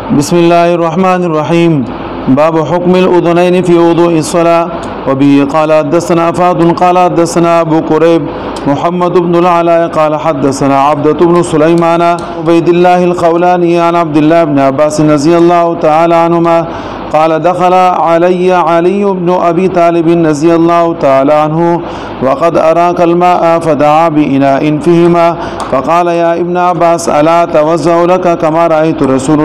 بسم الله الرحمن الرحيم. باب حكم الأذنين في وضوء الصلاة. وبه قال حدثنا فهد قال حدثنا أبو كريب محمد بن العلاء قال حدثنا عبدة بن سليمان عبيد الله الخولاني عن عبد الله بن عباس رضي الله تعالى عنهما قال دخل علي بن أبي طالب رضي الله تعالى عنه وقد أراك الماء فدعا بإناء فيهما فقال يا ابن عباس ألا أتوضأ لك كما رأيت رسول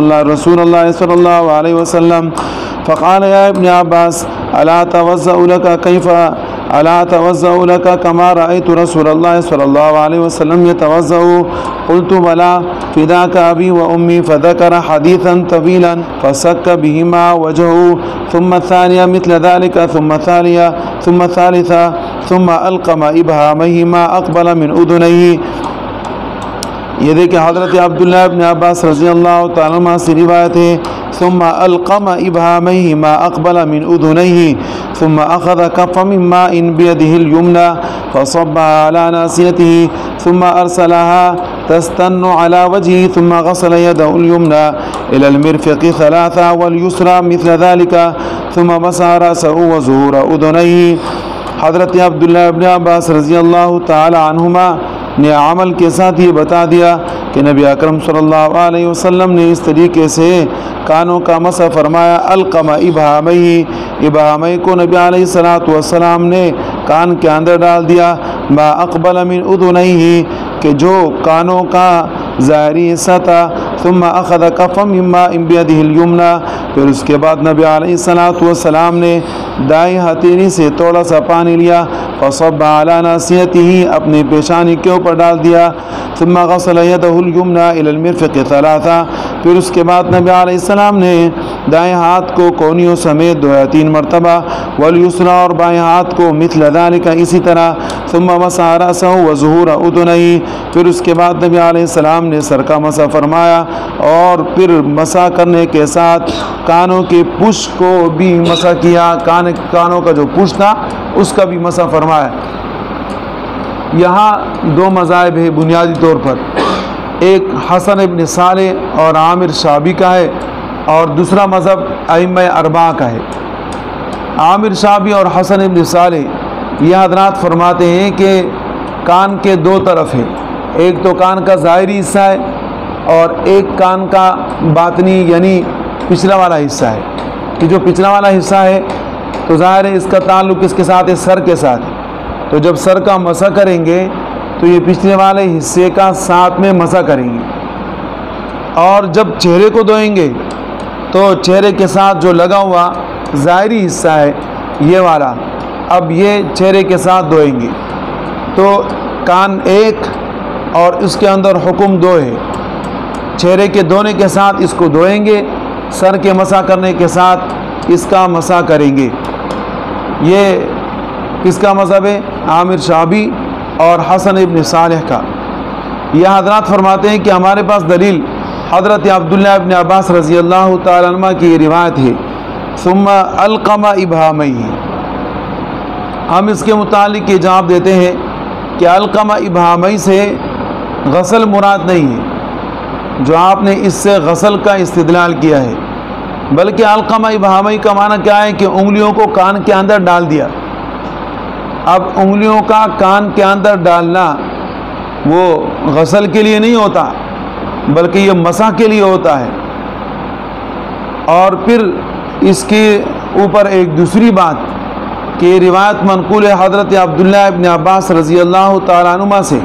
الله صلى الله عليه وسلم فقال يا ابن عباس ألا أتوضأ لك كما رأيت رسول الله صلى الله عليه وسلم يتوضأ قلت بلى فداك أبي وأمي فذكر حديثا طويلا فسك بهما وجهه ثم الثانية مثل ذلك ثم الثانية ثم الثالثة ثم ألقم إبهاميهما أقبل من أذنيه. یہ دیکھیں حضرت عبداللہ ابن عباس رضی اللہ تعالیٰ عنہ سے روایت ہے ثم القم ابہامہما اقبل من اذنیہ ثم اخذ کفا من ماء بیدہ الیمنى فصب على ناصیتہ ثم ارسلها تستن على وجهه ثم غسل يده اليمنى الى المرفق ثلاثا واليسرى مثل ذلك ثم مسح رأسه وظهور اذنیہ. حضرت عبداللہ ابن عباس رضی اللہ تعالی عنہما نے عمل کے ساتھ یہ بتا دیا کہ نبی اکرم صلی اللہ علیہ وسلم نے اس طریقے سے کانوں کا مسح فرمایا. القم ابہامئی کو نبی علیہ السلام نے کان کے اندر ڈال دیا. ما اقبل من اذنیہ کہ جو کانوں کا ظاہری حصہ تھا. ثم اخذ کفا من ماء بیدہ الیمنى پھر اس کے بعد نبی علیہ السلام نے دائیں ہتھیلی سے تھوڑا سا پانی لیا. فصب علی ناصیتہ اپنی پیشانی کے اوپر ڈال دیا. ثم غسل یدہ الیمنى الی المرفق ثلاثا پھر اس کے بعد نبی علیہ السلام نے دائیں ہاتھ کو کونیوں سمیت 2 یا 3 مرتبہ والیسری اور بائیں ہاتھ کو مثل ذلك اسی طرح. ثم مسح رأسہ وظہور اذنیہ پھر اس کے بعد نبی علیہ السلام نے سر کا مسح فرمایا اور پھر مسح کرنے کے ساتھ کانوں کے پش کو بھی مسح کیا. کانوں کا جو پش تھا اس کا بھی مسح فرمایا. یہاں 2 مذاہب ہیں بنیادی طور پر. ایک حسن ابن صالح اور عامر شعبی کا ہے اور دوسرا مذہب ائمہ اربعہ کا ہے. عامر شعبی اور حسن ابن صالح یہ حضرات فرماتے ہیں کہ کان کے 2 طرف ہیں. ایک تو کان کا ظاہری حصہ ہے اور ایک کان کا باطنی یعنی پچھلا والا حصہ ہے. کہ جو پچھلا والا حصہ ہے تو ظاہر ہے اس کا تعلق اس کے ساتھ ہے سر کے ساتھ. تو جب سر کا مسح کریں گے تو یہ پچھلے والے حصے کا ساتھ میں مسح کریں گے. اور جب چہرے کو دھوئیں گے تو چہرے کے ساتھ جو لگا ہوا ظاہری حصہ ہے یہ والا اب یہ چہرے کے ساتھ دھوئیں گے. تو کان ایک اور اس کے اندر حکم 2 ہے. چہرے کے دھونے کے ساتھ اس کو دھوئیں گے, سر کے مسح کرنے کے ساتھ اس کا مسح کریں گے. یہ کس کا مذہب ہے؟ عامر شعبی اور حسن ابن صالح کا. یہ حضرات فرماتے ہیں کہ ہمارے پاس دلیل حضرت عبداللہ ابن عباس رضی اللہ تعالی عنہ کی یہ روایت ہے ثم القم ابہامئی. ہم اس کے متعلق یہ جواب دیتے ہیں کہ القم ابہامئی سے غسل مراد نہیں ہے جو آپ نے اس سے غسل کا استدلال کیا ہے, بلکہ القم ابہامئی کا معنی کیا ہے کہ انگلیوں کو کان کے اندر ڈال دیا. اب انگلیوں کا کان کے اندر ڈالنا وہ غسل کے لیے نہیں ہوتا بلکہ یہ مسح کے لیے ہوتا ہے. اور پھر اس کے اوپر ایک دوسری بات کہ روایت منقول ہے حضرت عبداللہ ابن عباس رضی اللہ تعالیٰ عنہما سے.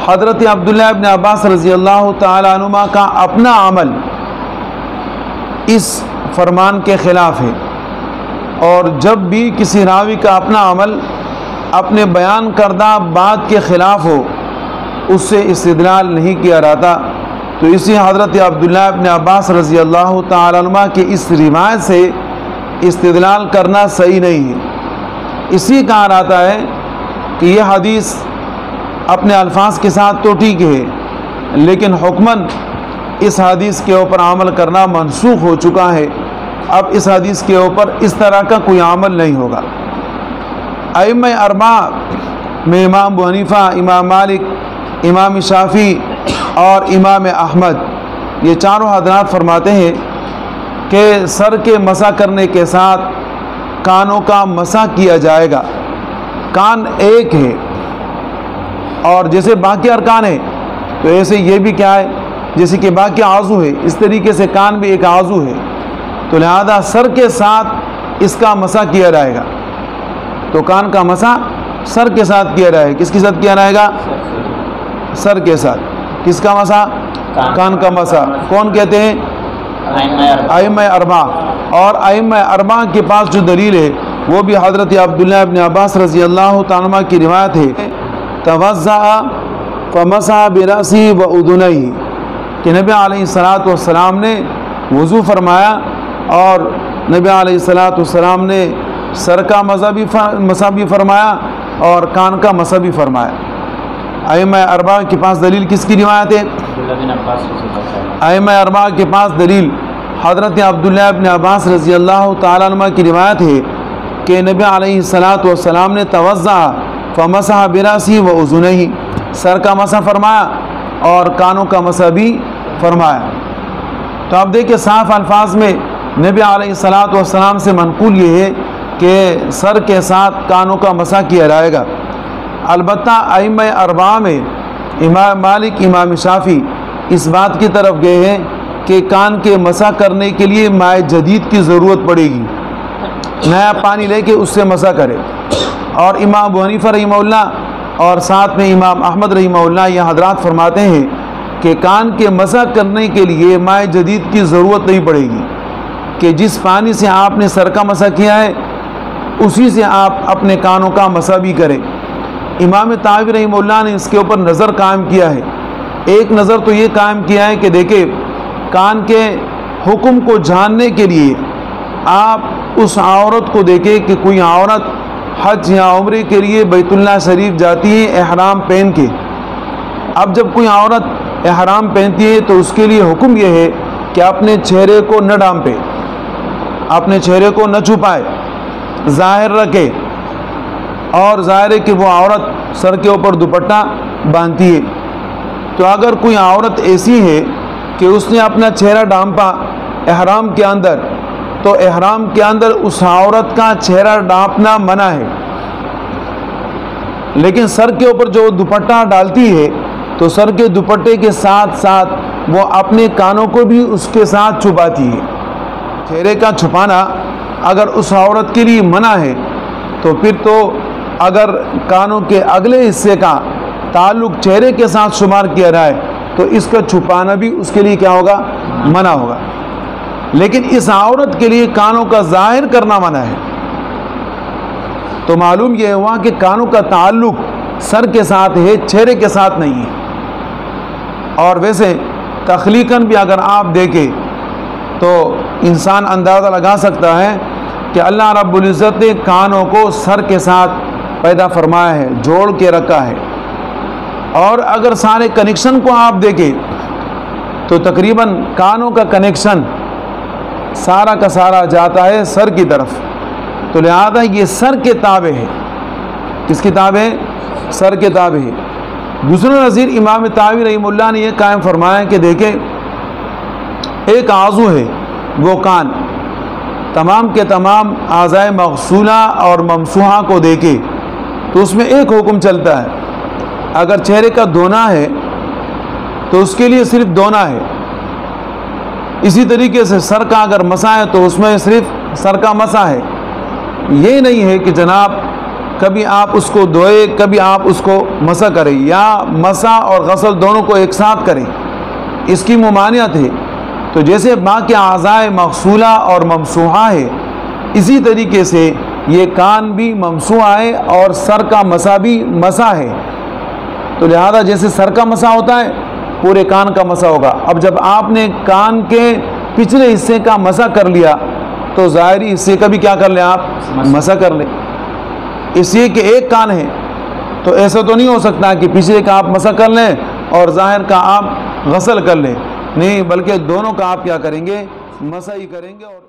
حضرت عبداللہ ابن عباس رضی اللہ تعالیٰ عنہما کا اپنا عمل اس فرمان کے خلاف ہے, اور جب بھی کسی راوی کا اپنا عمل اپنے بیان کردہ بات کے خلاف ہو اس سے استدلال نہیں کیا جاتا. تو اسی حضرت عبداللہ ابن عباس رضی اللہ تعالیٰ عنہ کے اس روایت سے استدلال کرنا صحیح نہیں ہے. اسی کہا جاتا ہے کہ یہ حدیث اپنے الفاظ کے ساتھ تو ٹھیک ہے لیکن حکماً اس حدیث کے اوپر عمل کرنا منسوخ ہو چکا ہے. اب اس حدیث کے اوپر اس طرح کا کوئی عمل نہیں ہوگا. ائمہ اربعہ میں امام ابو حنیفہ, امام مالک, امام شافعی اور امام احمد یہ چاروں حضرات فرماتے ہیں کہ سر کے مسح کرنے کے ساتھ کانوں کا مسح کیا جائے گا۔ کان ایک ہے، اور جیسے باقی ارکان ہے تو ایسے یہ بھی کیا ہے، جیسے کہ باقی عضو ہے، اس طریقے سے کان بھی ایک عضو ہے، تو لہذا سر کے ساتھ اس کا مسح کیا جائے گا۔ تو کان کا مسح سر کے ساتھ کیا جائے گا۔ کس کے ساتھ کیا جائے گا؟ سر کے ساتھ۔ کس کا مسح؟ کان کا مسح۔ کون کہتے ہیں؟ ائمہ اربعہ۔ اور ائمہ اربعہ کے پاس جو دلیل ہے وہ بھی حضرت عبداللہ ابن عباس رضی اللہ تعالیٰ عنہ کی روایت ہے، توضأ فمسح برأسہ وأذنیہ، کہ نبی علیہ الصلوۃ والسلام نے وضو فرمایا اور نبی علیہ الصلوۃ والسلام نے سر کا مسح بھی فرمایا اور کان کا مسح بھی فرمایا۔ ائمہ اربعہ کے پاس دلیل کس کی روایت ہے؟ ائمہ اربعہ کے پاس دلیل حضرت عبداللہ ابن عباس رضی اللہ تعالیٰ عنہ کی روایت ہے کہ نبی علیہ الصلوۃ والسلام نے توضأ فمسح برأسہ وأذنیہ، سر کا مسح فرمایا اور کانوں کا مسح بھی فرمایا۔ تو آپ دیکھیں صاف الفاظ میں نبی علیہ الصلوۃ والسلام سے منقول یہ ہے کہ سر کے ساتھ کانوں کا مسح کیا جائے گا۔ البتہ ائمہ اربعہ میں امام مالک، امام شافعی اس بات کی طرف گئے ہیں کہ کان کے مسح کرنے کے لیے ماء جدید کی ضرورت پڑے گی، نیا پانی لے کے اس سے مسح کرے۔ اور امام ابو حنیفہ رحمہ اللہ اور ساتھ میں امام احمد رحمہ اللہ یہ حضرات فرماتے ہیں کہ کان کے مسح کرنے کے لیے ماء جدید کی ضرورت نہیں پڑے گی، کہ جس پانی سے آپ نے سر کا مسح کیا ہے اسی سے آپ اپنے کانوں کا مسح بھی کریں۔ امام طحاوی رحمہ اللہ نے اس کے اوپر نظر قائم کیا ہے۔ ایک نظر تو یہ قائم کیا ہے کہ دیکھیں کان کے حکم کو جاننے کے لیے آپ اس عورت کو دیکھیں کہ کوئی عورت حج یا عمرے کے لیے بیت اللہ شریف جاتی ہے احرام پہن کے۔ اب جب کوئی عورت احرام پہنتی ہے تو اس کے لیے حکم یہ ہے کہ اپنے چہرے کو نہ ڈھانپے، اپنے چہرے کو نہ چھپائے، ظاہر رکھے، اور ظاہر ہے کہ وہ عورت سر کے اوپر دوپٹہ باندھتی ہے۔ تو اگر کوئی عورت ایسی ہے کہ اس نے اپنا چہرہ ڈھانپا احرام کے اندر، تو احرام کے اندر اس عورت کا چہرہ ڈھانپنا منع ہے، لیکن سر کے اوپر جو دوپٹہ ڈالتی ہے تو سر کے دوپٹے کے ساتھ ساتھ وہ اپنے کانوں کو بھی اس کے ساتھ چھپاتی ہے۔ چہرے کا چھپانا اگر اس عورت کے لیے منع ہے تو پھر تو اگر کانوں کے اگلے حصے کا تعلق چہرے کے ساتھ شمار کیا جائے تو اس کا چھپانا بھی اس کے لیے کیا ہوگا؟ منع ہوگا۔ لیکن اس عورت کے لیے کانوں کا ظاہر کرنا منع ہے۔ تو معلوم یہ ہوا کہ کانوں کا تعلق سر کے ساتھ ہے، چہرے کے ساتھ نہیں ہے۔ اور ویسے تخلیقاً بھی اگر آپ دیکھیں تو انسان اندازہ لگا سکتا ہے کہ اللہ رب العزت نے کانوں کو سر کے ساتھ پیدا فرمایا ہے، جوڑ کے رکھا ہے۔ اور اگر سارے کنیکشن کو آپ دیکھیں تو تقریباً کانوں کا کنیکشن سارا کا سارا جاتا ہے سر کی طرف، تو لہذا یہ سر کے تابع ہے۔ کس کے تابع ہے؟ سر کے تابع ہے۔ دوسرا نظیر امام طحاوی رحمہ اللہ نے یہ قائم فرمایا کہ دیکھیں ایک عضو ہے وہ کان، تمام کے تمام اعضائے مغسولہ اور ممسوحہ کو دیکھے تو اس میں ایک حکم چلتا ہے۔ اگر چہرے کا دھونا ہے تو اس کے لیے صرف دھونا ہے، اسی طریقے سے سر کا اگر مسح ہے تو اس میں صرف سر کا مسح ہے۔ یہ نہیں ہے کہ جناب کبھی آپ اس کو دھوئے کبھی آپ اس کو مسح کریں، یا مسح اور غسل دونوں کو ایک ساتھ کریں، اس کی ممانعت ہے۔ تو جیسے باقی اعضائے مغسولہ اور ممسوحہ ہے، اسی طریقے سے یہ کان بھی ممسوحہ ہے اور سر کا مسح بھی مسح ہے۔ تو لہذا جیسے سر کا مسح ہوتا ہے پورے کان کا مسح ہوگا۔ اب جب آپ نے کان کے پچھلے حصے کا مسح کر لیا تو ظاہری حصے کا بھی کیا کر لیں؟ آپ مسح کر لیں۔ اس لیے کہ ایک کان ہے تو ایسا تو نہیں ہو سکتا کہ پچھلے کا آپ مسح کر لیں اور ظاہر کا آپ غسل کر لیں، نہیں، بلکہ دونوں کا آپ کیا کریں گے؟ مسح ہی کریں گے۔ اور